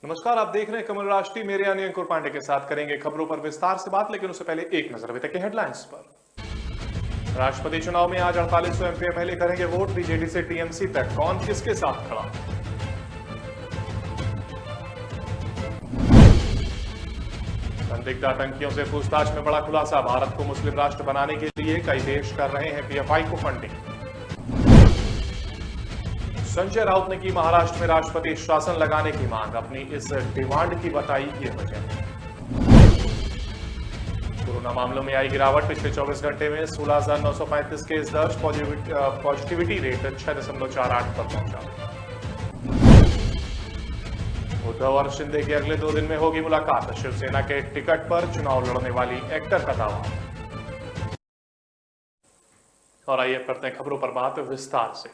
नमस्कार, आप देख रहे हैं कमल राष्ट्रीय। मेरे यानी अंकुर पांडे के साथ करेंगे खबरों पर विस्तार से बात, लेकिन उससे पहले एक नजर अभी तक के हेडलाइंस पर। राष्ट्रपति चुनाव में आज 4800 एमपी एमएलए करेंगे वोट। बीजेडी से टीएमसी तक कौन किसके साथ खड़ा। संदिग्ध आतंकियों से पूछताछ में बड़ा खुलासा। भारत को मुस्लिम राष्ट्र बनाने के लिए कई देश कर रहे हैं पीएफआई को फंडिंग। संजय राउत ने की महाराष्ट्र में राष्ट्रपति शासन लगाने की मांग। अपनी इस डिमांड की बताई ये वजह। कोरोना मामलों में आई गिरावट। पिछले 24 घंटे में 16,935 केस दर्ज। पॉजिटिविटी रेट 6.48 पर पहुंचा। उद्धव और शिंदे की अगले 2 दिन में होगी मुलाकात। शिवसेना के टिकट पर चुनाव लड़ने वाली एक्टर का दावा। और आइए करते हैं खबरों पर बात विस्तार से।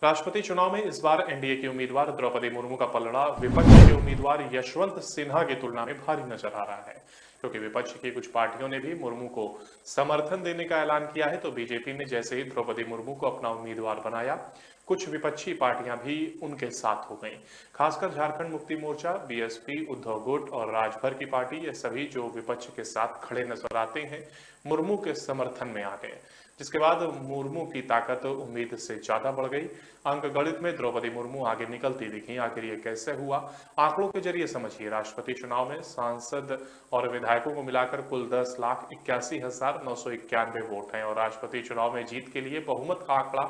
राष्ट्रपति चुनाव में इस बार एनडीए की उम्मीदवार द्रौपदी मुर्मू का पलड़ा विपक्ष के उम्मीदवार यशवंत सिन्हा की तुलना में भारी नजर आ रहा है। क्योंकि विपक्ष की कुछ पार्टियों ने भी मुर्मू को समर्थन देने का ऐलान किया है, तो बीजेपी ने जैसे ही द्रौपदी मुर्मू को अपना उम्मीदवार बनाया, कुछ विपक्षी पार्टियां भी उनके साथ हो गईं। खासकर झारखंड मुक्ति मोर्चा, बीएसपी, उद्धव गुट और राजभर की पार्टी, ये सभी जो विपक्ष के साथ खड़े नजर आते हैं, मुर्मू के समर्थन में आ गए, जिसके बाद मुर्मू की ताकत उम्मीद से ज्यादा बढ़ गई। अंक गणित में द्रौपदी मुर्मू आगे निकलती दिखी। आखिर ये कैसे हुआ, आंकड़ों के जरिए समझिए। राष्ट्रपति चुनाव में सांसद और विधायकों को मिलाकर कुल 10,81,991 वोट हैं और राष्ट्रपति चुनाव में जीत के लिए बहुमत का आंकड़ा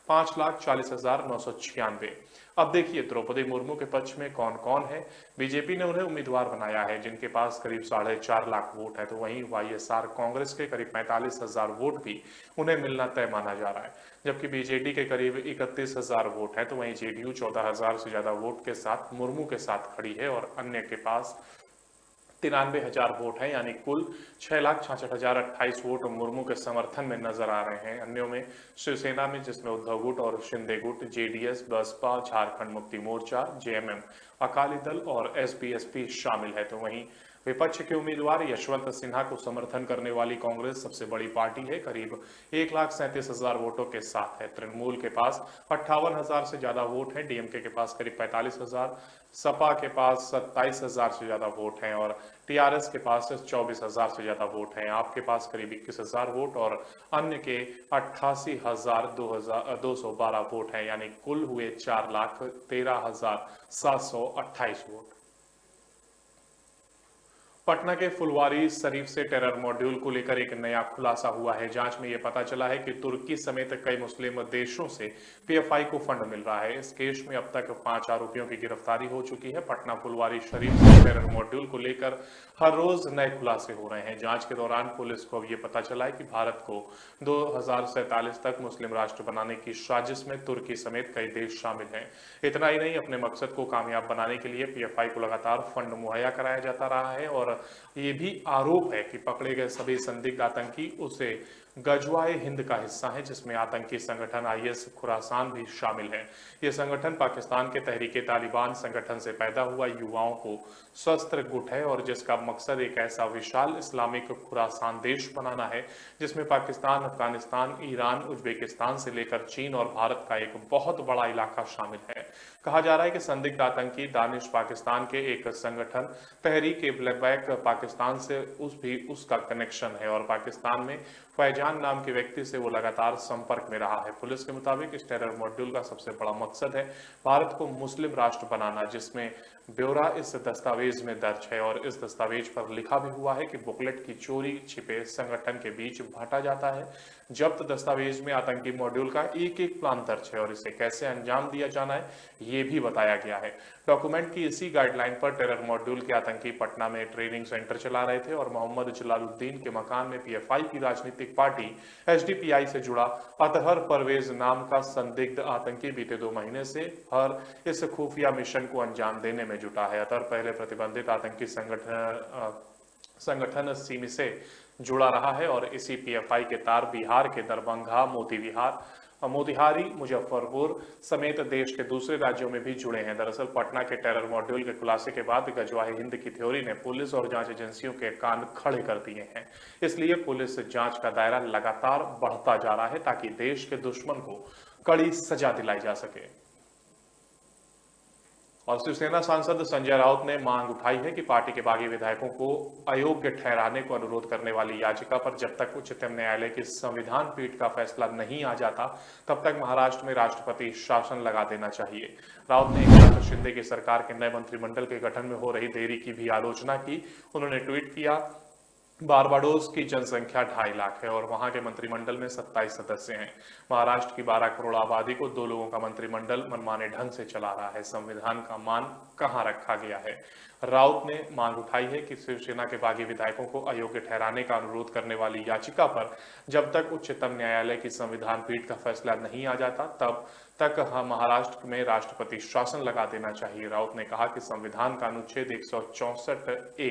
5,40,996। अब देखिए द्रौपदी मुर्मू के पक्ष में कौन कौन है। बीजेपी ने उन्हें उम्मीदवार बनाया है, जिनके पास करीब 4.5 लाख वोट है। तो वहीं वाईएसआर कांग्रेस के करीब 45,000 वोट भी उन्हें मिलना तय माना जा रहा है। जबकि बीजेडी के करीब 31,000 वोट है, तो वहीं जेडीयू 14,000 से ज्यादा वोट के साथ मुर्मू के साथ खड़ी है और अन्य के पास 93,000 वोट है, यानी कुल 6,66,028 वोट मुर्मू के समर्थन में नजर आ रहे हैं। अन्यों में शिवसेना में, जिसमें उद्धव गुट और शिंदे गुट, जेडीएस, बसपा, झारखंड मुक्ति मोर्चा, जेएमएम, अकाली दल और एसपी शामिल है। तो वहीं विपक्ष के उम्मीदवार यशवंत सिन्हा को समर्थन करने वाली कांग्रेस सबसे बड़ी पार्टी है, करीब 1,37,000 वोटों के साथ है। तृणमूल के पास 58,000 से ज्यादा वोट है, डीएमके के पास करीब 45,000, सपा के पास 27,000 से ज्यादा वोट हैं और टीआरएस के पास 24,000 से ज्यादा वोट हैं। आपके पास करीब 21,000 वोट और अन्य के 88,212 वोट हैं, यानी कुल हुए 4,13,728 वोट। पटना के फुलवारी शरीफ से टेरर मॉड्यूल को लेकर एक नया खुलासा हुआ है। जांच में यह पता चला है कि तुर्की समेत कई मुस्लिम देशों से पीएफआई को फंड मिल रहा है। इस केस में अब तक 5 आरोपियों की गिरफ्तारी हो चुकी है। पटना फुलवारी शरीफ से टेरर मॉड्यूल को लेकर हर रोज नए खुलासे हो रहे हैं। जांच के दौरान पुलिस को अब यह पता चला है कि भारत को 2047 तक मुस्लिम राष्ट्र बनाने की साजिश में तुर्की समेत कई देश शामिल हैं। इतना ही नहीं, अपने मकसद को कामयाब बनाने के लिए पीएफआई को लगातार फंड मुहैया कराया जाता रहा है और ये भी आरोप है कि पकड़े गए सभी संदिग्ध आतंकी उसे गजवाए हिंद का हिस्सा है, जिसमें आतंकी संगठन आईएस खुरासान भी शामिल है। यह संगठन पाकिस्तान के तहरीके तालिबान संगठन से पैदा हुआ युवाओं को शस्त्र गुट है और जिसका मकसद एक ऐसा विशाल इस्लामिक खुरासान देश बनाना है, जिसमें पाकिस्तान, अफगानिस्तान, ईरान, उज्बेकिस्तान से लेकर चीन और भारत का एक बहुत बड़ा इलाका शामिल है। कहा जा रहा है कि संदिग्ध आतंकी दानिश पाकिस्तान के एक संगठन तहरीक ब्लैक पाकिस्तान से उसका कनेक्शन है और पाकिस्तान में फैजान नाम के व्यक्ति से वो लगातार संपर्क में रहा है। पुलिस के मुताबिक इस टेरर मॉड्यूल का सबसे बड़ा मकसद है भारत को मुस्लिम राष्ट्र बनाना, जिसमें ब्यौरा इस दस्तावेज में दर्ज है और इस दस्तावेज पर लिखा भी हुआ है कि बुकलेट की चोरी छिपे संगठन के बीच बांटा जाता है। जब्त दस्तावेज में आतंकी मॉड्यूल का एक एक प्लान दर्ज है और इसे कैसे अंजाम दिया जाना है ये भी बताया गया है। डॉक्यूमेंट की इसी गाइडलाइन पर टेरर मॉड्यूल के आतंकी पटना में ट्रेनिंग सेंटर चला रहे थे और मोहम्मद जलालुद्दीन के मकान में पीएफआई की राजनीतिक पार्टी एसडीपीआई से जुड़ा अतहर परवेज नाम का संदिग्ध आतंकी बीते 2 महीने से हर इस खुफिया मिशन को अंजाम देने में जुटा है। अतहर पहले प्रतिबंधित आतंकी संगठन सिमी से जुड़ा रहा है और इसी पीएफआई के तार बिहार के दरभंगा, मोतिहारी, मुजफ्फरपुर समेत देश के दूसरे राज्यों में भी जुड़े हैं। दरअसल पटना के टेरर मॉड्यूल के खुलासे के बाद गजवाए हिंद की थ्योरी ने पुलिस और जांच एजेंसियों के कान खड़े कर दिए हैं। इसलिए पुलिस जांच का दायरा लगातार बढ़ता जा रहा है ताकि देश के दुश्मन को कड़ी सजा दिलाई जा सके। और शिवसेना सांसद संजय राउत ने मांग उठाई है कि पार्टी के बागी विधायकों को अयोग्य ठहराने को अनुरोध करने वाली याचिका पर जब तक उच्चतम न्यायालय की संविधान पीठ का फैसला नहीं आ जाता तब तक महाराष्ट्र में राष्ट्रपति शासन लगा देना चाहिए। राउत ने एकनाथ शिंदे की सरकार के नए मंत्रिमंडल के गठन में हो रही देरी की भी आलोचना की। उन्होंने ट्वीट किया, बारबाडोस की जनसंख्या 2.5 लाख है और वहां के मंत्रिमंडल में 27 सदस्य हैं। महाराष्ट्र की 12 करोड़ आबादी को 2 लोगों का मंत्रिमंडल मनमाने ढंग से चला रहा है। संविधान का मान कहां रखा गया है। राउत ने मांग उठाई है कि शिवसेना के बागी विधायकों को अयोग्य ठहराने का अनुरोध करने वाली याचिका पर जब तक उच्चतम न्यायालय की संविधान पीठ का फैसला नहीं आ जाता तब तक महाराष्ट्र में राष्ट्रपति शासन लगा देना चाहिए। राउत ने कहा कि संविधान का अनुच्छेद 164A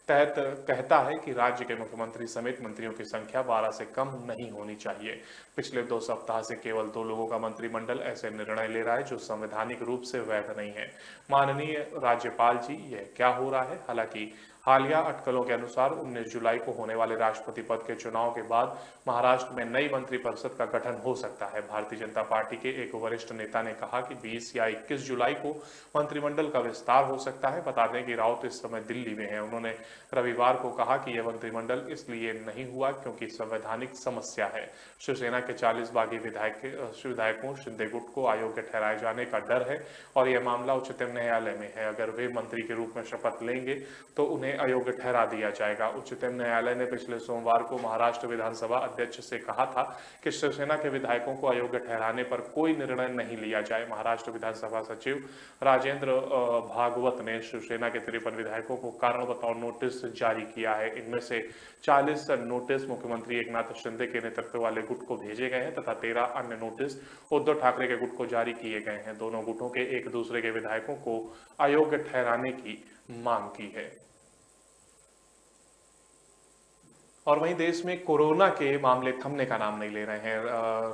तहत कहता है कि राज्य के मुख्यमंत्री समेत मंत्रियों की संख्या 12 से कम नहीं होनी चाहिए। पिछले 2 सप्ताह से केवल 2 लोगों का मंत्रिमंडल ऐसे निर्णय ले रहा है जो संवैधानिक रूप से वैध नहीं है। माननीय राज्यपाल जी, यह क्या हो रहा है। हालांकि हालिया अटकलों के अनुसार 19 जुलाई को होने वाले राष्ट्रपति पद के चुनाव के बाद महाराष्ट्र में नई मंत्रिपरिषद का गठन हो सकता है। भारतीय जनता पार्टी के एक वरिष्ठ नेता ने कहा कि 20 या 21 जुलाई को मंत्रिमंडल का विस्तार हो सकता है। बता दें कि राउत इस समय दिल्ली में है। उन्होंने रविवार को कहा कि यह मंत्रिमंडल इसलिए नहीं हुआ क्योंकि संवैधानिक समस्या है। शिवसेना के 40 बागी विधायकों शिंदे गुट को अयोग्य ठहराए जाने का डर है और यह मामला उच्चतम न्यायालय में है। अगर वे मंत्री के रूप में शपथ लेंगे तो उन्हें अयोग्य ठहरा दिया जाएगा। उच्चतम न्यायालय ने पिछले सोमवार को महाराष्ट्र विधानसभा अध्यक्ष से कहा था कि शिवसेना के विधायकों को अयोग्य ठहराने पर कोई निर्णय नहीं लिया जाए। महाराष्ट्र विधानसभा सचिव राजेंद्र भागवत ने शिवसेना के 53 विधायकों को कारण बताओ नोटिस जारी किया है। इनमें से 40 नोटिस मुख्यमंत्री एकनाथ शिंदे के नेतृत्व वाले गुट को भेजे गए हैं तथा 13 अन्य नोटिस उद्धव ठाकरे के गुट को जारी किए गए हैं। दोनों गुटों के एक दूसरे के विधायकों को अयोग्य ठहराने की मांग की है। और वहीं देश में कोरोना के मामले थमने का नाम नहीं ले रहे हैं।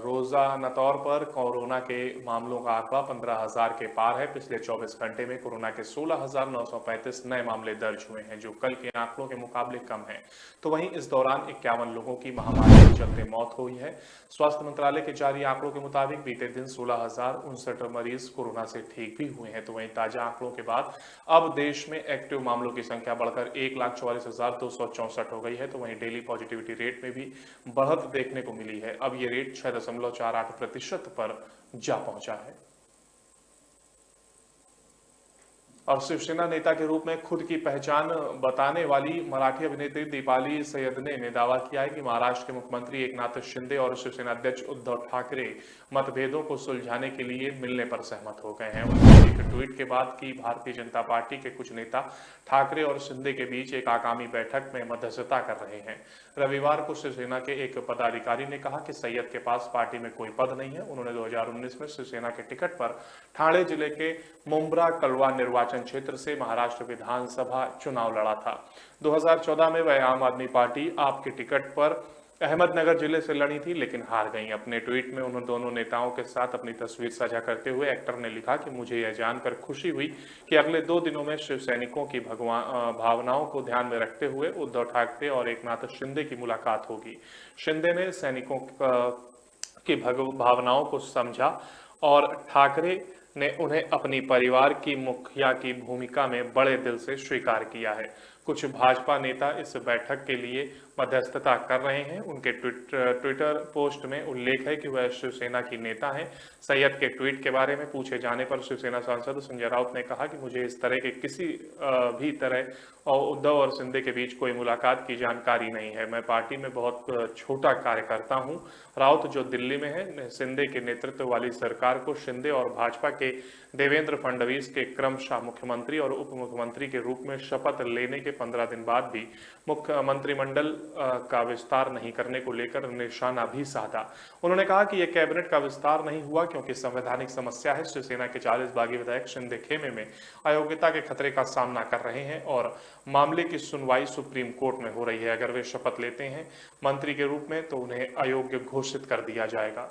रोजाना तौर पर कोरोना के मामलों का आंकड़ा 15,000 के पार है। पिछले 24 घंटे में कोरोना के 16,935 नए मामले दर्ज हुए हैं जो कल के आंकड़ों के मुकाबले कम है। तो वहीं इस दौरान 51 लोगों की महामारी के चलते मौत हुई है। स्वास्थ्य मंत्रालय के जारी आंकड़ों के मुताबिक बीते दिन 16,059 मरीज कोरोना से ठीक भी हुए हैं। तो वहीं ताजा आंकड़ों के बाद अब देश में एक्टिव मामलों की संख्या बढ़कर 1,44,264 हो गई है। तो वहीं डेली पॉजिटिविटी रेट में भी बढ़त देखने को मिली है। अब ये रेट 6.48% पर जा पहुंचा है। और शिवसेना नेता के रूप में खुद की पहचान बताने वाली मराठी अभिनेत्री दीपाली सय्यदने ने दावा किया है कि महाराष्ट्र के मुख्यमंत्री एकनाथ शिंदे और शिवसेना अध्यक्ष उद्धव ठाकरे मतभेदों को सुलझाने के लिए मिलने पर सहमत हो गए हैं। उनके एक ट्वीट के बाद की भारतीय जनता पार्टी के कुछ नेता ठाकरे और शिंदे के बीच एक आगामी बैठक में मध्यस्थता कर रहे हैं। रविवार को शिवसेना के एक पदाधिकारी ने कहा कि सैयद के पास पार्टी में कोई पद नहीं है। उन्होंने 2019 में शिवसेना के टिकट पर ठाणे जिले के मुंब्रा कलवा निर्वाचन क्षेत्र से महाराष्ट्र विधानसभा चुनाव लड़ा था। 2014 में वह आम आदमी पार्टी आप के टिकट पर अहमदनगर जिले से लड़ी थी लेकिन हार गई। अपने ट्वीट में उन्होंने दोनों नेताओं के साथ अपनी तस्वीर साझा करते हुए एक्टर ने लिखा कि मुझे यह जानकर खुशी हुई कि अगले 2 दिनों में शिव सैनिकों की भावनाओं को ध्यान में रखते हुए उद्धव ठाकरे और एकनाथ शिंदे की मुलाकात होगी। शिंदे ने सैनिकों की भावनाओं को समझा और ठाकरे ने उन्हें अपनी परिवार की मुखिया की भूमिका में बड़े दिल से स्वीकार किया है। कुछ भाजपा नेता इस बैठक के लिए मध्यस्थता कर रहे हैं। उनके ट्विटर पोस्ट में उल्लेख है कि वह शिवसेना की नेता हैं। सैयद के ट्वीट के बारे में पूछे जाने पर शिवसेना सांसद संजय राउत ने कहा कि मुझे इस तरह के किसी भी तरह और उद्धव और शिंदे के बीच कोई मुलाकात की जानकारी नहीं है। मैं पार्टी में बहुत छोटा कार्यकर्ता हूं। राउत जो दिल्ली में है, शिंदे के नेतृत्व वाली सरकार को शिंदे और भाजपा के देवेंद्र फडणवीस के क्रमशः मुख्यमंत्री और उप मुख्यमंत्री के रूप में शपथ लेने के 15 दिन बाद भी मंत्रिमंडल का विस्तार नहीं करने को लेकर निशाना भी साधा। उन्होंने कहा कि यह कैबिनेट का विस्तार नहीं हुआ क्योंकि संवैधानिक समस्या है। शिवसेना के 40 बागी विधायक शिंदे खेमे में अयोग्यता के खतरे का सामना कर रहे हैं और मामले की सुनवाई सुप्रीम कोर्ट में हो रही है। अगर वे शपथ लेते हैं मंत्री के रूप में तो उन्हें अयोग्य घोषित कर दिया जाएगा।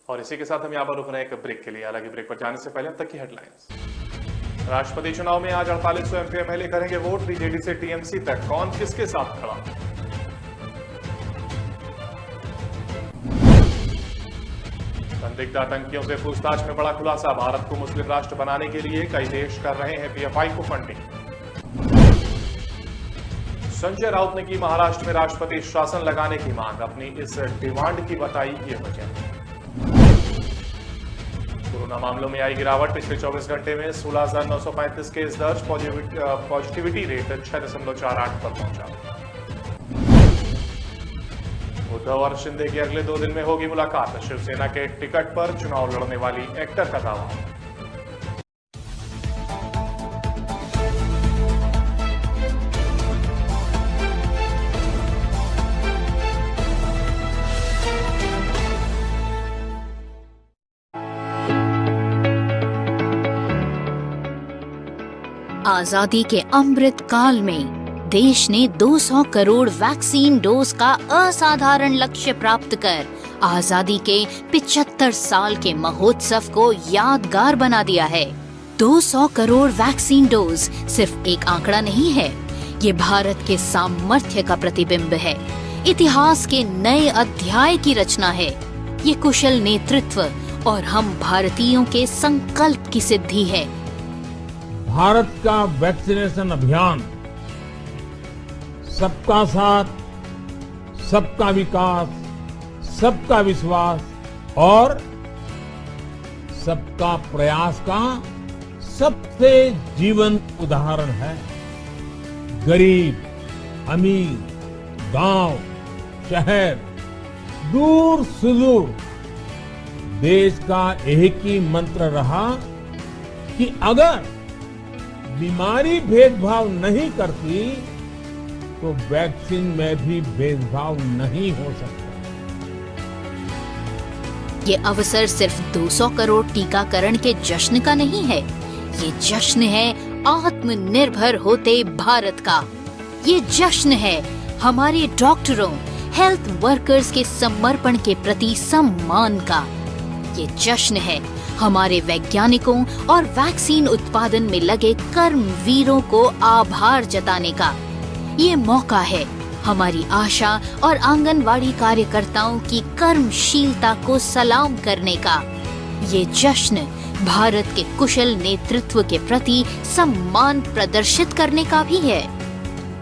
और इसी के साथ हम यहाँ पर रुक रहे हैं एक ब्रेक के लिए। हालांकि ब्रेक पर जाने से पहले अब तक की हेडलाइंस। राष्ट्रपति चुनाव में आज 4800 एमपी एमएलए करेंगे वोट। बीजेडी से टीएमसी तक कौन किसके साथ खड़ा। संदिग्ध आतंकियों से पूछताछ में बड़ा खुलासा। भारत को मुस्लिम राष्ट्र बनाने के लिए कई देश कर रहे हैं पीएफआई को फंडिंग। संजय राउत ने की महाराष्ट्र में राष्ट्रपति शासन लगाने की मांग। अपनी इस डिमांड की बताई ये वजह। कोरोना मामलों में आई गिरावट। पिछले 24 घंटे में 16,935 केस दर्ज। पॉजिटिविटी रेट 6.48 पर पहुंचा। उद्धव और शिंदे की अगले 2 दिन में होगी मुलाकात। शिवसेना के टिकट पर चुनाव लड़ने वाली एक्टर का दावा। आजादी के अमृत काल में देश ने 200 करोड़ वैक्सीन डोज का असाधारण लक्ष्य प्राप्त कर आजादी के 75 साल के महोत्सव को यादगार बना दिया है। 200 करोड़ वैक्सीन डोज सिर्फ एक आंकड़ा नहीं है, ये भारत के सामर्थ्य का प्रतिबिंब है, इतिहास के नए अध्याय की रचना है। ये कुशल नेतृत्व और हम भारतीयों के संकल्प की सिद्धि है। भारत का वैक्सीनेशन अभियान सबका साथ, सबका विकास, सबका विश्वास और सबका प्रयास का सबसे जीवंत उदाहरण है। गरीब, अमीर, गांव, शहर, दूर सुदूर देश का एक ही मंत्र रहा कि अगर बीमारी भेदभाव नहीं करती तो वैक्सीन में भी भेदभाव नहीं हो सकता। ये अवसर सिर्फ 200 करोड़ टीकाकरण के जश्न का नहीं है, ये जश्न है आत्मनिर्भर होते भारत का। ये जश्न है हमारे डॉक्टरों, हेल्थ वर्कर्स के समर्पण के प्रति सम्मान का। ये जश्न है हमारे वैज्ञानिकों और वैक्सीन उत्पादन में लगे कर्मवीरों को आभार जताने का। ये मौका है हमारी आशा और आंगनवाड़ी कार्यकर्ताओं की कर्मशीलता को सलाम करने का। ये जश्न भारत के कुशल नेतृत्व के प्रति सम्मान प्रदर्शित करने का भी है।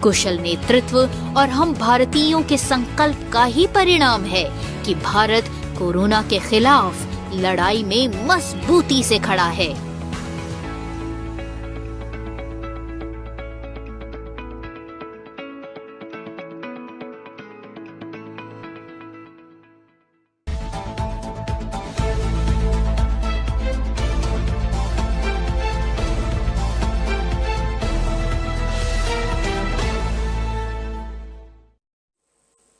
कुशल नेतृत्व और हम भारतीयों के संकल्प का ही परिणाम है कि भारत कोरोना के खिलाफ लड़ाई में मजबूती से खड़ा है।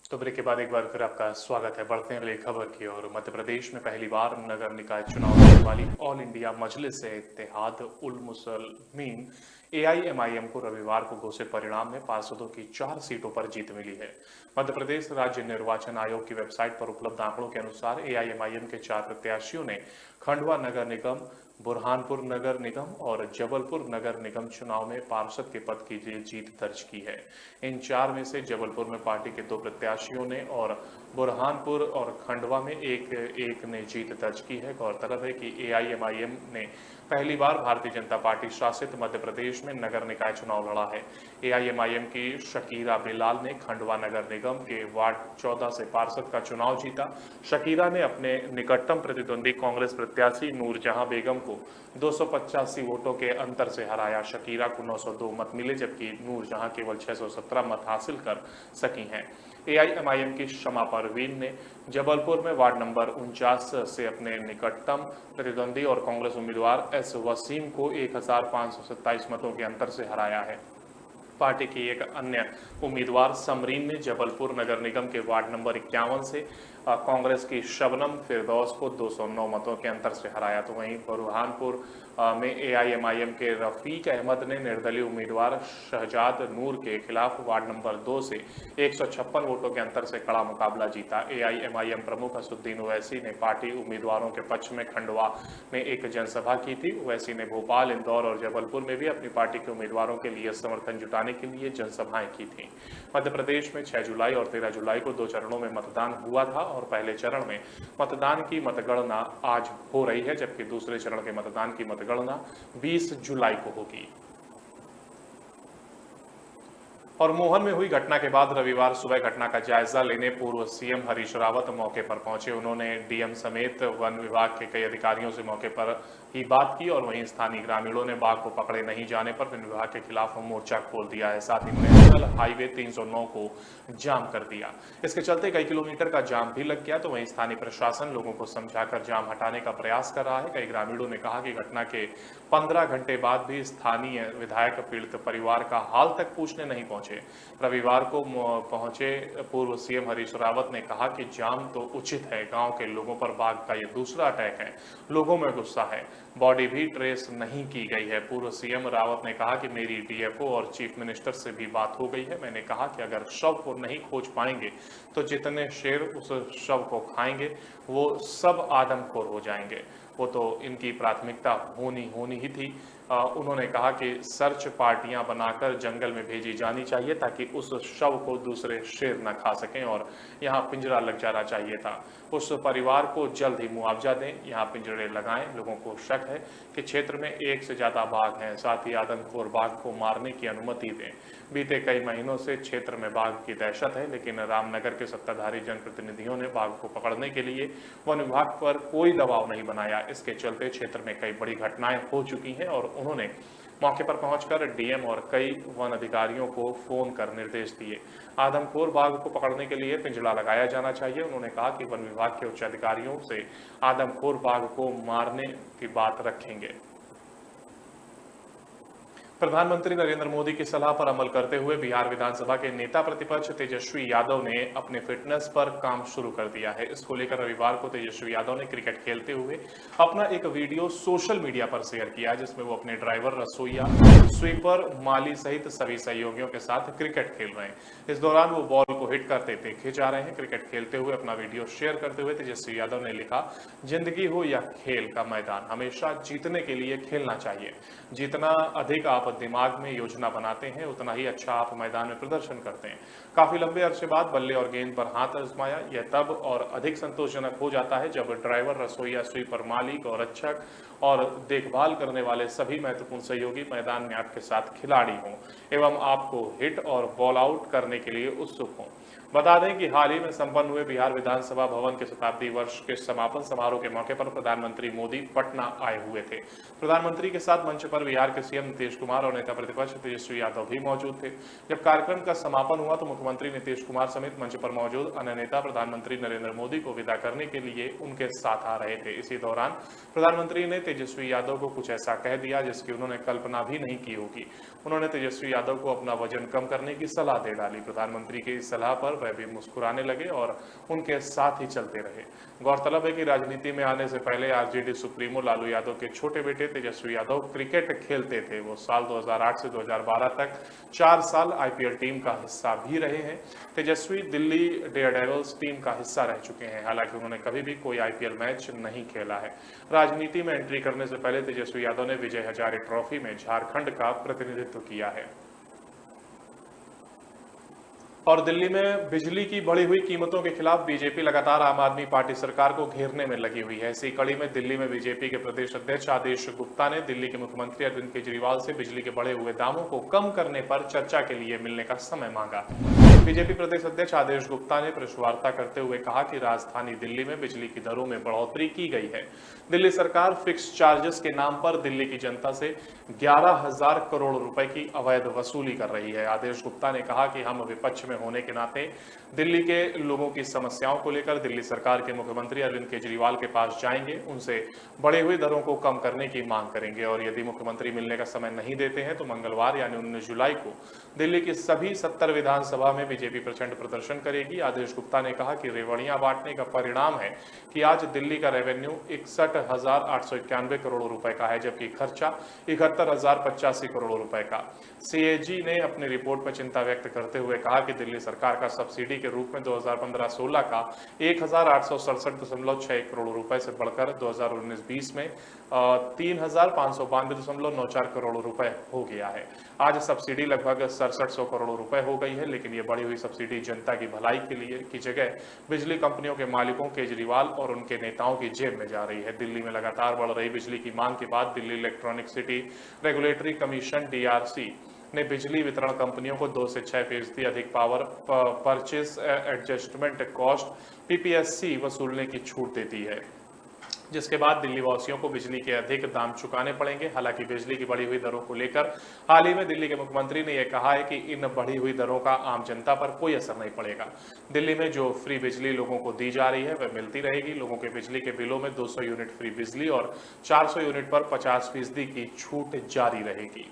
तो ब्रेक के बाद एक बार फिर आपका स्वागत है। बढ़ते हैं अगली खबर की ओर। मध्य प्रदेश में पहली बार नगर निकाय चुनाव लड़ने वाली ऑल इंडिया मजलिस इत्तेहाद उल मुसलमीन AIMIM को रविवार को घोषित परिणाम में पार्षदों की 4 सीटों पर जीत मिली है। मध्य प्रदेश राज्य निर्वाचन आयोग की वेबसाइट पर उपलब्ध आंकड़ों के अनुसार AIMIM के 4 प्रत्याशियों ने खंडवा नगर निगम, बुरहानपुर नगर निगम और जबलपुर नगर निगम चुनाव में पार्षद के पद की जीत दर्ज की है। इन 4 में से जबलपुर में पार्टी के 2 प्रत्याशियों ने और बुरहानपुर और खंडवा में एक ने जीत दर्ज की है। गौरतलब है कि AIMIM ने पहली बार भारतीय जनता पार्टी शासित मध्य प्रदेश में नगर निकाय चुनाव लड़ा है। AIMIM की शकीरा बिलाल ने खंडवा नगर निगम के वार्ड 14 से पार्षद का चुनाव जीता। शकीरा ने अपने निकटतम प्रतिद्वंदी कांग्रेस प्रत्याशी नूरजहां बेगम को 285 वोटों के अंतर से हराया। शकीरा को 902 मत मिले जबकि नूरजहां केवल 617 मत हासिल कर सकी हैं। AIMIM की शमा परवीन ने जबलपुर में वार्ड नंबर 49 से अपने निकटतम प्रतिद्वंदी और कांग्रेस उम्मीदवार S वसीम को 1527 मतों के अंतर से हराया है। पार्टी की एक अन्य उम्मीदवार समरीन ने जबलपुर नगर निगम के वार्ड नंबर 51 से कांग्रेस की शबनम फिरदौस को 209 मतों के अंतर से हराया। तो वहीं बुरहानपुर में AIMIM के रफीक अहमद ने निर्दलीय उम्मीदवार शहजाद नूर के खिलाफ वार्ड नंबर 2 से 156 वोटों के अंतर से कड़ा मुकाबला जीता। AIMIM प्रमुख असुद्दीन ओवैसी ने पार्टी उम्मीदवारों के पक्ष में खंडवा में एक जनसभा की थी। ओवैसी ने भोपाल, इंदौर और जबलपुर में भी अपनी पार्टी के उम्मीदवारों के लिए समर्थन जुटाने बढ़ाने के लिए जनसभाएं की थी। मध्य प्रदेश में 6 जुलाई और 13 जुलाई को 2 चरणों में मतदान हुआ था और पहले चरण में मतदान की मतगणना आज हो रही है, जबकि दूसरे चरण के मतदान की मतगणना 20 जुलाई को होगी। और मोहन में हुई घटना के बाद रविवार सुबह घटना का जायजा लेने पूर्व सीएम हरीश रावत मौके पर पहुंचे। उन्होंने डीएम समेत वन विभाग के कई अधिकारियों से मौके पर ही बात की और वहीं स्थानीय ग्रामीणों ने बाघ को पकड़े नहीं जाने पर वन विभाग के खिलाफ मोर्चा खोल दिया है। साथ ही नेशनल हाईवे 309 को जाम कर दिया। इसके चलते कई किलोमीटर का जाम भी लग गया। तो वहीं स्थानीय प्रशासन लोगों को समझाकर जाम हटाने का प्रयास कर रहा है। कई ग्रामीणों ने कहा कि घटना के 15 घंटे बाद भी स्थानीय विधायक पीड़ित परिवार का हाल तक पूछने नहीं पहुंचे। रविवार को पहुंचे पूर्व सीएम हरीश रावत ने कहा कि जाम तो उचित है, गांव के लोगों पर बाघ का ये दूसरा अटैक है, लोगों में गुस्सा है, बॉडी भी ट्रेस नहीं की गई है। पूर्व सीएम रावत ने कहा कि मेरी डीएफओ और चीफ मिनिस्टर से भी बात हो गई है। मैंने कहा कि अगर शव को नहीं खोज पाएंगे तो जितने शेर उस शव को खाएंगे वो सब आदमखोर हो जाएंगे। वो तो इनकी प्राथमिकता होनी ही थी। उन्होंने कहा कि सर्च पार्टियां बनाकर जंगल में भेजी जानी चाहिए ताकि उस शव को दूसरे शेर न खा सकें और यहाँ पिंजरा लग जाना चाहिए था। उस परिवार को जल्द ही मुआवजा दें, यहाँ पिंजरे लगाएं। लोगों को शक है कि क्षेत्र में 1 से ज्यादा बाघ हैं, साथ ही आदमखोर बाघ को मारने की अनुमति दें। बीते कई महीनों से क्षेत्र में बाघ की दहशत है, लेकिन रामनगर के सत्ताधारी जनप्रतिनिधियों ने बाघ को पकड़ने के लिए वन विभाग पर कोई दबाव नहीं बनाया। इसके चलते क्षेत्र में कई बड़ी घटनाएं हो चुकी हैं और उन्होंने मौके पर पहुंचकर डीएम और कई वन अधिकारियों को फोन कर निर्देश दिए। आदमखोर बाघ को पकड़ने के लिए पिंजरा लगाया जाना चाहिए। उन्होंने कहा कि वन विभाग के उच्च अधिकारियों से आदमखोर बाघ को मारने की बात रखेंगे। प्रधानमंत्री नरेंद्र मोदी की सलाह पर अमल करते हुए बिहार विधानसभा के नेता प्रतिपक्ष तेजस्वी यादव ने अपने फिटनेस पर काम शुरू कर दिया है। इसको लेकर रविवार को तेजस्वी यादव ने क्रिकेट खेलते हुए अपना एक वीडियो सोशल मीडिया पर शेयर किया, जिसमें वो अपने ड्राइवर, रसोईया, स्वीपर, माली सहित सभी सहयोगियों के साथ क्रिकेट खेल रहे हैं। इस दौरान वो बॉल को हिट करते देखे जा रहे हैं। क्रिकेट खेलते हुए अपना वीडियो शेयर करते हुए तेजस्वी यादव ने लिखा, जिंदगी हो या खेल का मैदान, हमेशा जीतने के लिए खेलना चाहिए। जितना अधिक आप दिमाग में योजना बनाते हैं उतना ही अच्छा आप मैदान में प्रदर्शन करते हैं। काफी लंबे अरसे बाद बल्ले और गेंद पर हाथ आजमाया। यह तब और अधिक संतोषजनक हो जाता है जब ड्राइवर, रसोईया, स्वीपर, मालिक और रक्षक और देखभाल करने वाले सभी महत्वपूर्ण सहयोगी मैदान में आपके साथ खिलाड़ी हों एवं आपको हिट और बॉल आउट करने के लिए उत्सुक हों। बता दें कि हाल ही में संपन्न हुए बिहार विधानसभा भवन के शताब्दी वर्ष के समापन समारोह के मौके पर प्रधानमंत्री मोदी पटना आए हुए थे। प्रधानमंत्री के साथ मंच पर बिहार के सीएम नीतीश कुमार और नेता प्रतिपक्ष तेजस्वी यादव भी मौजूद थे। जब कार्यक्रम का समापन हुआ तो मुख्यमंत्री नीतीश कुमार समेत मंच पर मौजूद अन्य नेता प्रधानमंत्री नरेंद्र मोदी को विदा करने के लिए उनके साथ आ रहे थे। इसी दौरान प्रधानमंत्री ने तेजस्वी यादव को कुछ ऐसा कह दिया जिसकी उन्होंने कल्पना भी नहीं की होगी। उन्होंने तेजस्वी यादव को अपना वजन कम करने की सलाह दे डाली। प्रधानमंत्री की इस सलाह पर वह भी मुस्कुराने लगे और उनके साथ ही चलते रहे। गौरतलब है कि राजनीति में आने से पहले आरजेडी सुप्रीमो लालू यादव के छोटे बेटे तेजस्वी यादव क्रिकेट खेलते थे। वो साल 2008 से 2012 तक 4 साल आईपीएल टीम का हिस्सा भी रहे हैं। तेजस्वी दिल्ली डेयरडेविल्स टीम का हिस्सा रह चुके हैं। हालांकि उन्होंने कभी भी कोई आईपीएल मैच नहीं खेला है। राजनीति में एंट्री करने से पहले तेजस्वी यादव ने विजय हजारे ट्रॉफी में झारखंड का प्रतिनिधित्व किया है। और दिल्ली में बिजली की बढ़ी हुई कीमतों के खिलाफ बीजेपी लगातार आम आदमी पार्टी सरकार को घेरने में लगी हुई है। इसी कड़ी में दिल्ली में बीजेपी के प्रदेश अध्यक्ष आदेश गुप्ता ने दिल्ली के मुख्यमंत्री अरविंद केजरीवाल से बिजली के बढ़े हुए दामों को कम करने पर चर्चा के लिए मिलने का समय मांगा। बीजेपी प्रदेश अध्यक्ष आदेश गुप्ता ने प्रेस वार्ता करते हुए कहा कि राजधानी दिल्ली में बिजली की दरों में बढ़ोतरी की गई है। दिल्ली सरकार फिक्स चार्जेस के नाम पर दिल्ली की जनता से 11,000 करोड़ रुपए की अवैध वसूली कर रही है। आदेश गुप्ता ने कहा कि हम विपक्ष में होने के नाते दिल्ली के लोगों की समस्याओं को लेकर दिल्ली सरकार के मुख्यमंत्री अरविंद केजरीवाल के पास जाएंगे, उनसे बढ़े हुए दरों को कम करने की मांग करेंगे और यदि मुख्यमंत्री मिलने का समय नहीं देते हैं तो मंगलवार यानी 19 जुलाई को दिल्ली की सभी 70 विधानसभा में बीजेपी प्रचंड प्रदर्शन करेगी। आदेश गुप्ता ने कहा कि रेवड़ियां बांटने का परिणाम है कि आज दिल्ली का रेवेन्यू 61,891 करोड़ रुपए का है, जबकि खर्चा 71,085 करोड़ रुपए का। सीएजी ने अपनी रिपोर्ट में चिंता व्यक्त करते हुए कहा कि दिल्ली सरकार का सब्सिडी के रूप में 2015-16 का 1,867.6 करोड़ रुपए से बढ़कर 2019-20 में 3,592.94 करोड़ रुपए हो गया है। आज सब्सिडी लगभग 6700 करोड़ रुपए हो गई है, लेकिन ये बढ़ी हुई सब्सिडी जनता की भलाई के लिए की जगह बिजली कंपनियों के मालिकों केजरीवाल और उनके नेताओं की जेब में जा रही है। दिल्ली में लगातार बढ़ रही बिजली की मांग के बाद Delhi electronic city regulatory commission DRC ने बिजली वितरण कंपनियों को 2 से 6% अधिक power purchase adjustment cost PPSC वसूलने की छूट दे दी है, जिसके बाद दिल्ली वासियों को बिजली के अधिक दाम चुकाने पड़ेंगे। हालांकि बिजली की बढ़ी हुई दरों को लेकर हाल ही में दिल्ली के मुख्यमंत्री ने यह कहा है कि इन बढ़ी हुई दरों का आम जनता पर कोई असर नहीं पड़ेगा। दिल्ली में जो फ्री बिजली लोगों को दी जा रही है वह मिलती रहेगी। लोगों के बिजली के बिलों में 200 यूनिट फ्री बिजली और 400 यूनिट पर 50% की छूट जारी रहेगी।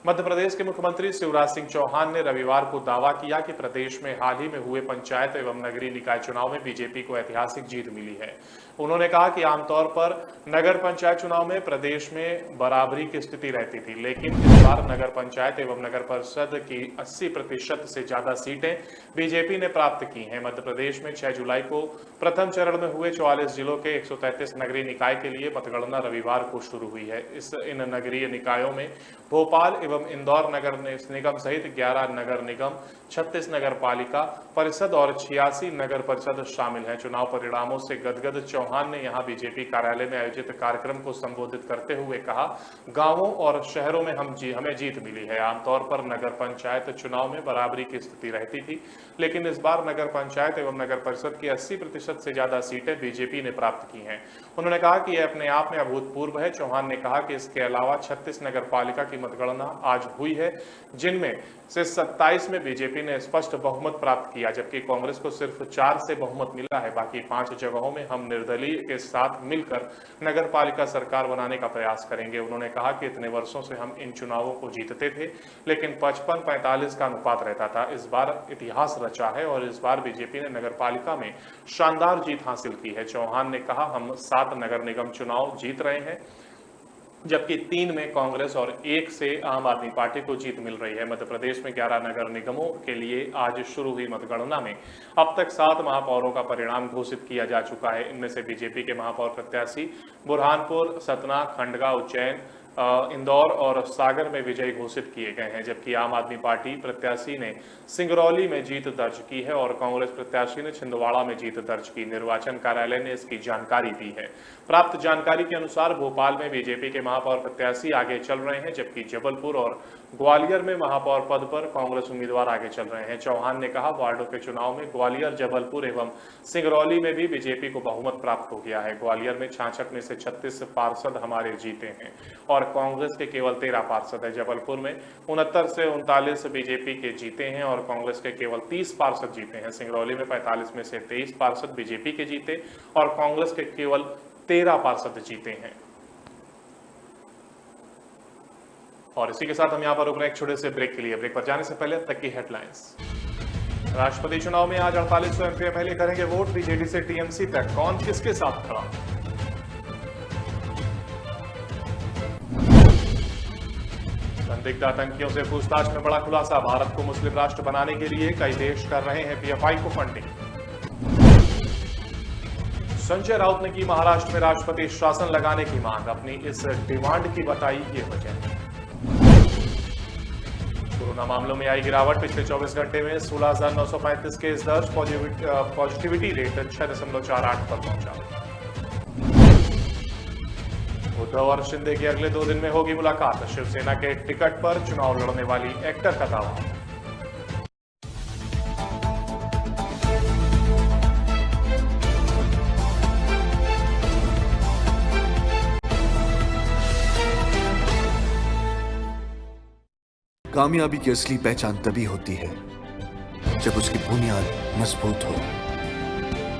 मध्य प्रदेश के मुख्यमंत्री शिवराज सिंह चौहान ने रविवार को दावा किया कि प्रदेश में हाल ही में हुए पंचायत एवं नगरीय निकाय चुनाव में बीजेपी को ऐतिहासिक जीत मिली है। उन्होंने कहा कि आमतौर पर नगर पंचायत चुनाव में प्रदेश में बराबरी की स्थिति रहती थी, लेकिन इस बार नगर पंचायत एवं नगर परिषद की 80% से ज्यादा सीटें बीजेपी ने प्राप्त की हैं। मध्य प्रदेश में 6 जुलाई को प्रथम चरण में हुए 44 जिलों के 133 नगरीय निकाय के लिए मतगणना रविवार को शुरू हुई है। इन नगरीय निकायों में भोपाल एवं इंदौर नगर निगम सहित 11 नगर निगम, 36 नगर पालिका परिषद और 86 नगर परिषद शामिल हैं। चुनाव परिणामों से गदगद चौहान ने यहां बीजेपी कार्यालय में आयोजित कार्यक्रम को संबोधित करते हुए कहा, गांवों और शहरों में हमें जीत मिली है। आमतौर पर नगर पंचायत चुनाव में बराबरी की स्थिति रहती थी, लेकिन इस बार नगर पंचायत एवं नगर परिषद की 80% से ज्यादा सीटें बीजेपी ने प्राप्त की हैं। उन्होंने कहा कि यह अपने आप में अभूतपूर्व है। चौहान ने कहा कि इसके अलावा 36 नगर पालिका की मतगणना आज हुई है, जिनमें से 27 में बीजेपी ने स्पष्ट बहुमत प्राप्त किया, जबकि कांग्रेस को सिर्फ 4 से बहुमत मिला है। बाकी 5 जगहों में हम निर्दलीय के साथ मिलकर नगर पालिका सरकार बनाने का प्रयास करेंगे। उन्होंने कहा कि इतने वर्षों से हम इन चुनावों को जीतते थे, लेकिन 55-45 का अनुपात रहता था। इस बार इतिहास रचा है और इस बार बीजेपी ने नगर पालिका में शानदार जीत हासिल की है। चौहान ने कहा, हम 7 नगर निगम चुनाव जीत रहे हैं, जबकि 3 में कांग्रेस और 1 से आम आदमी पार्टी को जीत मिल रही है। मध्य प्रदेश में 11 नगर निगमों के लिए आज शुरू हुई मतगणना में अब तक 7 महापौरों का परिणाम घोषित किया जा चुका है। इनमें से बीजेपी के महापौर प्रत्याशी बुरहानपुर, सतना, खंडवा, उज्जैन, इंदौर और सागर में विजयी घोषित किए गए हैं, जबकि आम आदमी पार्टी प्रत्याशी ने सिंगरौली में जीत दर्ज की है और कांग्रेस प्रत्याशी ने छिंदवाड़ा में जीत दर्ज की। निर्वाचन कार्यालय ने इसकी जानकारी दी है। प्राप्त जानकारी के अनुसार भोपाल में बीजेपी के महापौर प्रत्याशी आगे चल रहे हैं, जबकि जबलपुर और ग्वालियर में महापौर पद पर कांग्रेस उम्मीदवार आगे चल रहे हैं। चौहान ने कहा, वार्डों के चुनाव में ग्वालियर, जबलपुर एवं सिंगरौली में भी बीजेपी को बहुमत प्राप्त हो गया है। ग्वालियर में 66 में से 36 पार्षद हमारे जीते हैं और कांग्रेस के केवल 13 पार्षद है। जबलपुर में 69 से 39 बीजेपी के जीते हैं और कांग्रेस के केवल 30 पार्षद जीते हैं। सिंगरौली में 45 में से 23 पार्षद बीजेपी के जीते और कांग्रेस के केवल 13 पार्षद जीते हैं। और इसी के साथ हम यहां पर रुक रहे हैं एक छोटे से ब्रेक के लिए। ब्रेक पर जाने से पहले अब तक की हेडलाइंस। राष्ट्रपति चुनाव में आज 4800 एमपी एमएलए करेंगे वोट। बीजेडी से टीएमसी तक कौन किसके साथ खड़ा। संदिग्ध आतंकियों से पूछताछ में बड़ा खुलासा। भारत को मुस्लिम राष्ट्र बनाने के लिए कई देश कर रहे हैं पीएफआई को फंडिंग। संजय राउत ने की महाराष्ट्र में राष्ट्रपति शासन लगाने की मांग। अपनी इस डिमांड की बताई ये वजह। कोरोना मामलों में आई गिरावट। पिछले 24 घंटे में 16,935 केस दर्ज। पॉजिटिविटी रेट 6.48 पर पहुंचा। उद्धव और शिंदे की अगले 2 दिन में होगी मुलाकात। शिवसेना के टिकट पर चुनाव लड़ने वाली एक्टर का दावा। कामयाबी की असली पहचान तभी होती है जब उसकी बुनियाद मजबूत हो,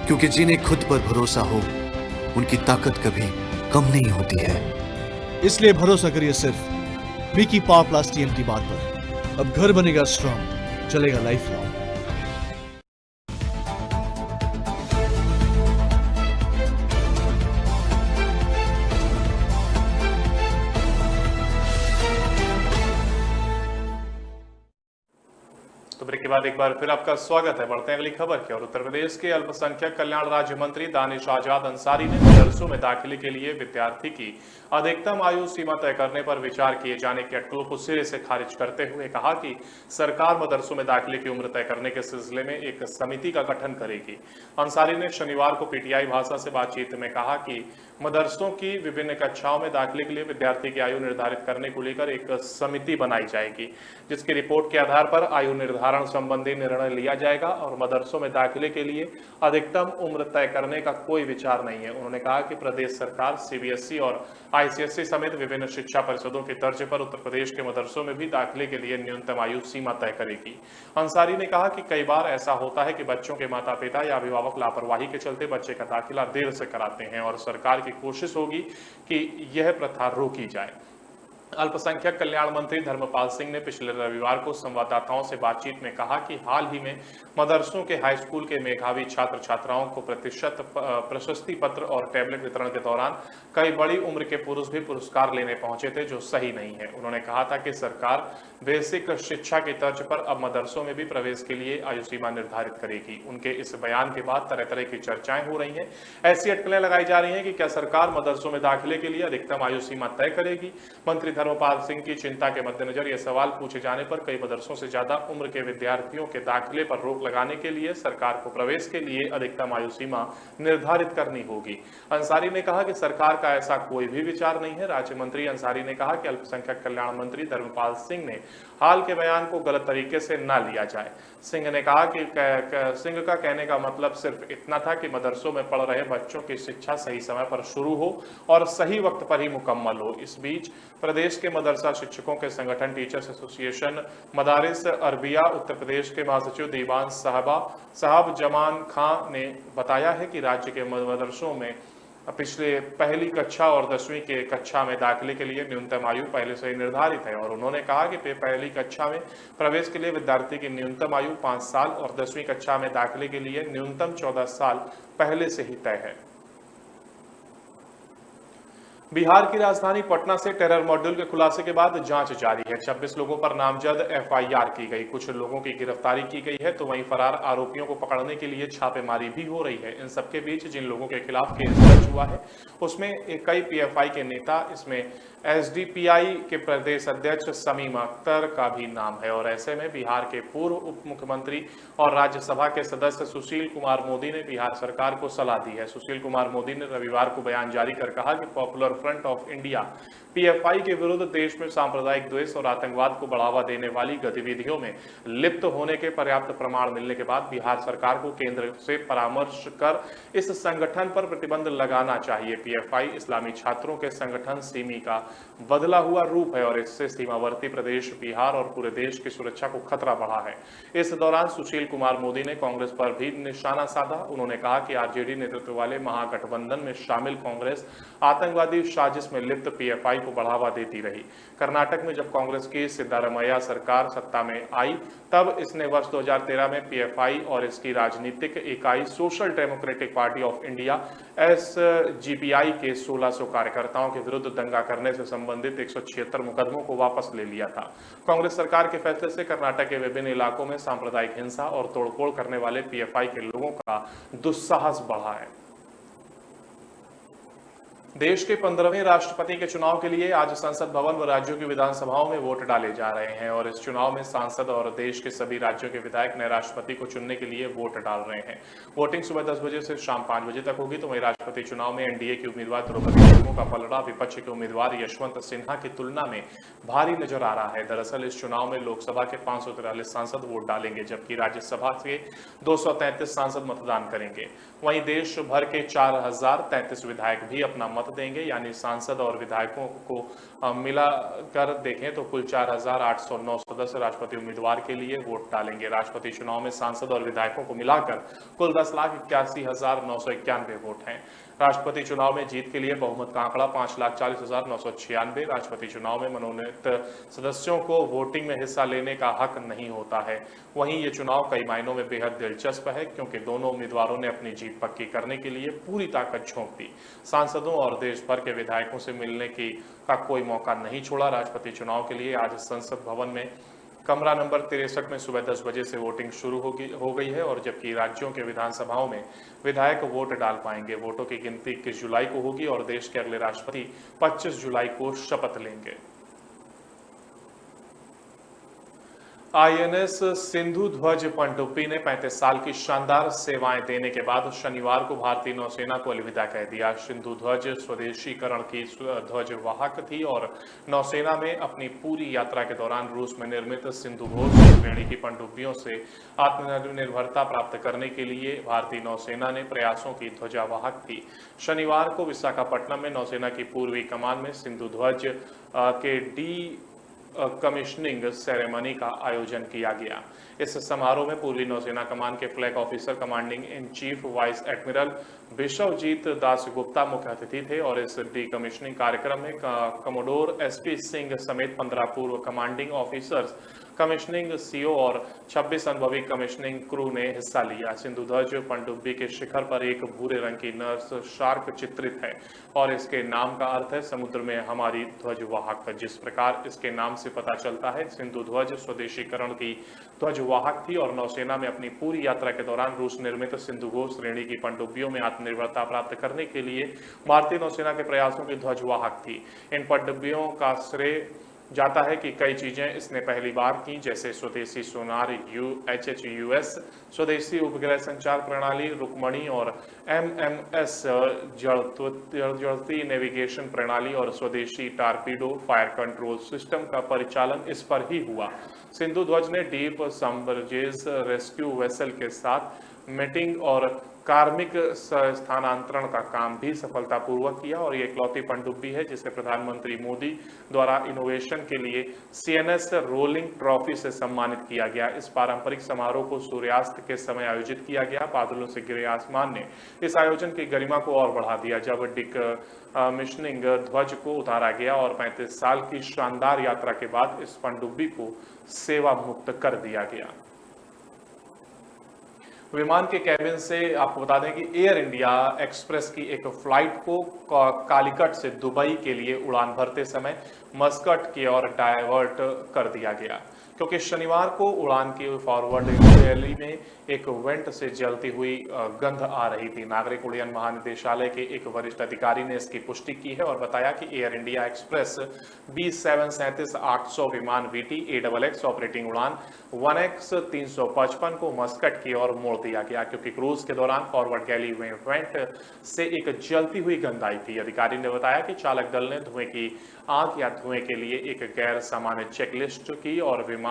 क्योंकि जिन्हें खुद पर भरोसा हो उनकी ताकत कभी कम नहीं होती है। इसलिए भरोसा करिए सिर्फ विकी पावर प्लस TMT बार पर। अब घर बनेगा स्ट्रॉन्ग, चलेगा लाइफ लॉन्ग। तो ब्रेक के बाद एक बार फिर आपका स्वागत है। बढ़ते हैं अगली खबर की और उत्तर प्रदेश के अल्पसंख्यक कल्याण राज्य मंत्री दानिश आजाद अंसारी ने मदरसों में दाखिले के लिए विद्यार्थी की अधिकतम आयु सीमा तय करने पर विचार किए जाने के अटकलों को सिरे से खारिज करते हुए कहा कि सरकार मदरसों में दाखिले की उम्र तय करने के सिलसिले में एक समिति का गठन करेगी। अंसारी ने शनिवार को पीटीआई भाषा से बातचीत में कहा कि मदरसों की विभिन्न कक्षाओं में दाखिले के लिए विद्यार्थी की आयु निर्धारित करने को लेकर एक समिति बनाई जाएगी, जिसकी रिपोर्ट के आधार पर आयु निर्धारण संबंधी निर्णय लिया जाएगा और मदरसों में दाखिले के लिए अधिकतम उम्र तय करने का कोई विचार नहीं है। उन्होंने कहा कि प्रदेश सरकार सीबीएसई और आईसीएसई समेत विभिन्न शिक्षा परिषदों के तर्ज पर उत्तर प्रदेश के मदरसों में भी दाखिले के लिए न्यूनतम आयु सीमा तय करेगी। अंसारी ने कहा कि कई बार ऐसा होता है कि बच्चों के माता पिता या अभिभावक लापरवाही के चलते बच्चे का दाखिला देर से कराते हैं और सरकार की कोशिश होगी कि यह प्रथा रोकी जाए। अल्पसंख्यक कल्याण मंत्री धर्मपाल सिंह ने पिछले रविवार को संवाददाताओं से बातचीत में कहा कि हाल ही में मदरसों के हाई स्कूल के मेधावी छात्र छात्राओं को प्रतिशत प्रशस्ति पत्र और टैबलेट वितरण के दौरान कई बड़ी उम्र के पुरुष भी पुरस्कार लेने पहुंचे थे, जो सही नहीं है। उन्होंने कहा था कि सरकार बेसिक शिक्षा की तर्ज पर अब मदरसों में भी प्रवेश के लिए आयु सीमा निर्धारित करेगी। उनके इस बयान के बाद तरह तरह की चर्चाएं हो रही हैं। ऐसी अटकलें लगाई जा रही हैं कि क्या सरकार मदरसों में दाखिले के लिए अधिकतम आयु सीमा तय करेगी। मंत्री धर्मपाल सिंह की चिंता के मद्देनजर यह सवाल पूछे जाने पर कई मदरसों से ज्यादा उम्र के विद्यार्थियों के दाखिले पर रोक लगाने के लिए सरकार को प्रवेश के लिए अधिकतम आयु सीमा निर्धारित करनी होगी। अंसारी ने कहा कि सरकार का ऐसा कोई भी विचार नहीं है। राज्य मंत्री अंसारी ने कहा कि अल्पसंख्यक कल्याण मंत्री धर्मपाल सिंह ने हाल के बयान को गलत तरीके से न लिया जाए। सिंह ने कहा कि सिंह का कहने का मतलब सिर्फ इतना था कि मदरसों में पढ़ रहे बच्चों की शिक्षा सही समय पर शुरू हो और सही वक्त पर ही मुकम्मल हो। इस बीच प्रदेश के मदरसा शिक्षकों के संगठन teachers association मदारिस Arabia Uttar Pradesh के महासचिव दीवान साहब जमान खां ने बताया है कि राज्य के मदरसों में पिछले पहली कक्षा और 10वीं के कक्षा में दाखिले के लिए न्यूनतम आयु पहले से ही निर्धारित है और उन्होंने कहा कि पहली कक्षा में प्रवेश के लिए विद्यार्थी की न्यूनतम आयु 5 साल और 10वीं कक्षा में दाखिले के लिए न्यूनतम 14 साल पहले से ही तय है। बिहार की राजधानी पटना से टेरर मॉड्यूल के खुलासे के बाद जांच जारी है। 26 लोगों पर नामजद एफआईआर की गई, कुछ लोगों की गिरफ्तारी की गई है तो वहीं फरार आरोपियों को पकड़ने के लिए छापेमारी भी हो रही है। इन सबके बीच जिन लोगों के खिलाफ केस दर्ज हुआ है उसमें कई पीएफआई के नेता, इसमें एसडीपीआई के प्रदेश अध्यक्ष समीम अख्तर का भी नाम है और ऐसे में बिहार के पूर्व उप मुख्यमंत्री और राज्यसभा के सदस्य सुशील कुमार मोदी ने बिहार सरकार को सलाह दी है। सुशील कुमार मोदी ने रविवार को बयान जारी कर कहा कि popular front of India PFI के विरुद्ध देश में सांप्रदायिक द्वेष और आतंकवाद को बढ़ावा देने वाली गतिविधियों में लिप्त होने के पर्याप्त प्रमाण मिलने के बाद बिहार सरकार को केंद्र से परामर्श कर इस संगठन पर प्रतिबंध लगाना चाहिए। पीएफआई इस्लामी छात्रों के संगठन सिमी का बदला हुआ रूप है और इससे सीमावर्ती प्रदेश बिहार और पूरे देश की सुरक्षा को खतरा बढ़ा है। इस दौरान सुशील कुमार मोदी ने कांग्रेस पर भी निशाना साधा। उन्होंने कहा कि आरजेडी नेतृत्व वाले महागठबंधन में शामिल कांग्रेस आतंकवादी साजिश में लिप्त पीएफआई को बढ़ावा देती रही। कर्नाटक में जब कांग्रेस की सिद्धारमैया सरकार सत्ता में आई तब इसने वर्ष 2013 में पीएफआई और इसकी राजनीतिक इकाई social democratic party of India SGPI के 1600 कार्यकर्ताओं के विरुद्ध दंगा करने से संबंधित 176 मुकदमों को वापस ले लिया था। कांग्रेस सरकार के फैसले से कर्नाटक के विभिन्न इलाकों में सांप्रदायिक हिंसा और तोड़फोड़ करने वाले पीएफआई के लोगों का दुस्साहस बढ़ा है। देश के 15वें राष्ट्रपति के चुनाव के लिए आज संसद भवन व राज्यों की विधानसभाओं में वोट डाले जा रहे हैं और इस चुनाव में सांसद और देश के सभी राज्यों के विधायक नए राष्ट्रपति को चुनने के लिए वोट डाल रहे हैं। वोटिंग सुबह 10 बजे से शाम 5 बजे तक होगी। तो वहीं राष्ट्रपति चुनाव में एनडीए की उम्मीदवार द्रौपदी मुर्मू का पलड़ा विपक्ष के उम्मीदवार यशवंत सिन्हा की तुलना में भारी नजर आ रहा है। दरअसल इस चुनाव में लोकसभा के 543 सांसद वोट डालेंगे जबकि राज्यसभा के 233 सांसद मतदान करेंगे। वहीं देश भर के 4033 विधायक भी अपना मत देंगे, यानी सांसद और विधायकों को मिलाकर देखें तो कुल 4809 सदस्य राष्ट्रपति उम्मीदवार के लिए वोट डालेंगे। राष्ट्रपति चुनाव में सांसद और विधायकों को मिलाकर कुल 10,81,991 वोट हैं। राष्ट्रपति चुनाव में जीत के लिए बहुमत का आंकड़ा 5,40,996। राष्ट्रपति चुनाव में मनोनीत सदस्यों को वोटिंग में हिस्सा लेने का हक नहीं होता है। वहीं ये चुनाव कई मायनों में बेहद दिलचस्प है, क्योंकि दोनों उम्मीदवारों ने अपनी जीत पक्की करने के लिए पूरी ताकत झोंक दी। सांसदों और देश भर के विधायकों से मिलने का कोई मौका नहीं छोड़ा। राष्ट्रपति चुनाव के लिए आज संसद भवन में कमरा नंबर 63 में सुबह 10 बजे से वोटिंग शुरू हो गई है, और जबकि राज्यों के विधानसभाओं में विधायक वोट डाल पाएंगे। वोटों की गिनती 21 जुलाई को होगी और देश के अगले राष्ट्रपति 25 जुलाई को शपथ लेंगे। आईएनएस सिंधु ध्वज पनडुब्बी ने 35 साल की शानदार सेवाएं देने के बाद शनिवार को भारतीय नौसेना को अलविदा कह दिया। सिंधु ध्वज स्वदेशीकरण की ध्वज वाहक थी और नौसेना में अपनी पूरी यात्रा के दौरान रूस में निर्मित सिंधु घोष श्रेणी की पनडुब्बियों से आत्मनिर्भरता प्राप्त करने के लिए भारतीय नौसेना ने प्रयासों की ध्वजावाहक थी। शनिवार को विशाखापट्टनम में नौसेना की पूर्वी कमान में सिंधु ध्वज के कमिश्निंग सेरेमनी का आयोजन किया गया। इस समारोह में पूर्वी नौसेना कमान के flag officer commanding in chief vice admiral Bishwajit Dasgupta मुख्य अतिथि थे और इस डीकमिश्निंग कार्यक्रम में कमोडोर एसपी सिंह समेत 15 पूर्व कमांडिंग ऑफिसर्स, कमिश्निंग सीओ और 26 अनुभवी कमिश्निंग क्रू ने हिस्सा लिया। सिंधु ध्वज पनडुब्बी के शिखर पर एक भूरे रंग की नर्स शार्क चित्रित है और इसके नाम का अर्थ है समुद्र में हमारी ध्वजवाहक। जिस प्रकार इसके नाम से पता चलता है, सिंधु ध्वज स्वदेशीकरण की ध्वजवाहक थी और नौसेना में अपनी पूरी यात्रा के दौरान रूस निर्मित सिंधु घोष श्रेणी की पनडुब्बियों में आत्मनिर्भरता प्राप्त करने के लिए भारतीय नौसेना के प्रयासों की ध्वजवाहक थी। इन पनडुब्बियों का श्रेय जाता है कि कई चीजें इसने पहली बार की, जैसे स्वदेशी सोनार HHUS, स्वदेशी उपग्रह संचार प्रणाली रुक्मणी और MMS जड़ती नेविगेशन प्रणाली और स्वदेशी टारपीडो फायर कंट्रोल सिस्टम का परिचालन इस पर ही हुआ। सिंधु ध्वज ने डीप सबमर्जेज रेस्क्यू वेसल के साथ मीटिंग और कार्मिक स्थानांतरण का काम भी सफलतापूर्वक किया और ये इकलौती पनडुब्बी है जिसे प्रधानमंत्री मोदी द्वारा इनोवेशन के लिए CNS रोलिंग ट्रॉफी से सम्मानित किया गया। इस पारंपरिक समारोह को सूर्यास्त के समय आयोजित किया गया। बादलों से घिरे आसमान ने इस आयोजन की गरिमा को और बढ़ा दिया जब डिकमिशनिंग ध्वज को उतारा गया और 35 साल की शानदार यात्रा के बाद इस पनडुब्बी को सेवा मुक्त कर दिया गया। विमान के कैबिन से आपको बता दें कि एयर इंडिया एक्सप्रेस की एक फ्लाइट को कालीकट से दुबई के लिए उड़ान भरते समय मस्कट की ओर डायवर्ट कर दिया गया, क्योंकि शनिवार को उड़ान की फॉरवर्ड गैली में एक वेंट से जलती हुई गंध आ रही थी। नागरिक उड्डयन महानिदेशालय के एक वरिष्ठ अधिकारी ने इसकी पुष्टि की है और बताया कि एयर इंडिया एक्सप्रेस B737-800 विमान VT AXX ऑपरेटिंग उड़ान 1X355 को मस्कट की ओर मोड़ दिया गया, क्योंकि क्रूज के दौरान फॉरवर्ड गैली में वेंट से एक जलती हुई गंध आई थी। अधिकारी ने बताया कि चालक दल ने धुएं की आंख या धुएं के लिए एक गैर सामान्य चेकलिस्ट की और विमान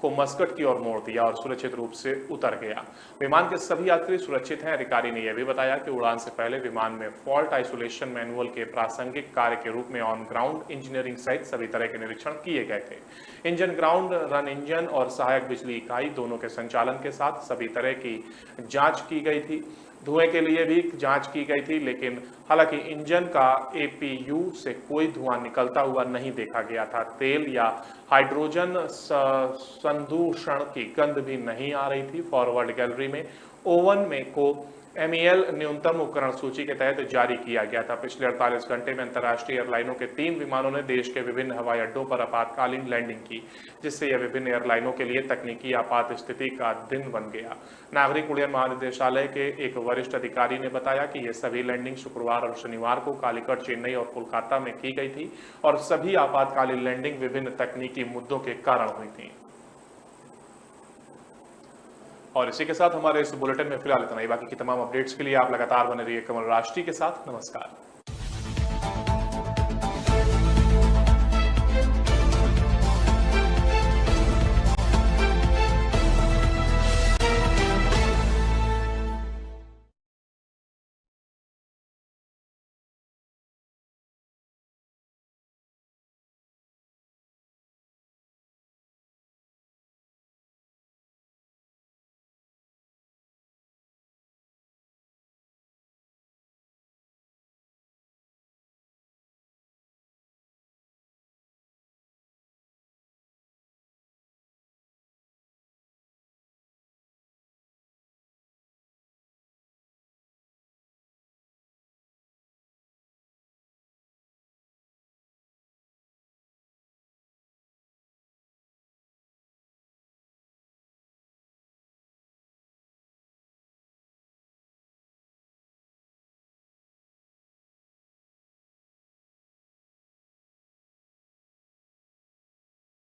को मस्कट की ओर मोड़ दिया और सुरक्षित रूप से उतर गया। विमान के सभी यात्री सुरक्षित हैं। अधिकारी ने यह भी बताया कि उड़ान से पहले विमान में फॉल्ट आइसोलेशन मैनुअल के प्रासंगिक कार्य के रूप में ऑन ग्राउंड इंजीनियरिंग सहित सभी तरह के निरीक्षण किए गए थे। इंजन ग्राउंड रन इंजन और सहायक बिजली इकाई दोनों के संचालन के साथ सभी तरह की जांच की गई थी। धुएं के लिए भी जांच की गई थी, लेकिन हालांकि इंजन का APU से कोई धुआं निकलता हुआ नहीं देखा गया था। तेल या हाइड्रोजन संदूषण की गंध भी नहीं आ रही थी। फॉरवर्ड गैलरी में ओवन में को MEL न्यूनतम उपकरण सूची के तहत जारी किया गया था। पिछले 48 घंटे में अंतर्राष्ट्रीय एयरलाइनों के 3 विमानों ने देश के विभिन्न हवाई अड्डों पर आपातकालीन लैंडिंग की, जिससे यह विभिन्न एयरलाइनों के लिए तकनीकी आपात स्थिति का दिन बन गया। नागरिक उड्डयन महानिदेशालय के एक वरिष्ठ अधिकारी ने बताया कि ये सभी लैंडिंग शुक्रवार और शनिवार को कालीकट, चेन्नई और कोलकाता में की गई थी और सभी आपातकालीन लैंडिंग विभिन्न तकनीकी मुद्दों के कारण हुई थी। और इसी के साथ हमारे इस बुलेटिन में फिलहाल इतना ही। बाकी की तमाम अपडेट्स के लिए आप लगातार बने रहिए कमल राष्ट्रीय के साथ। नमस्कार।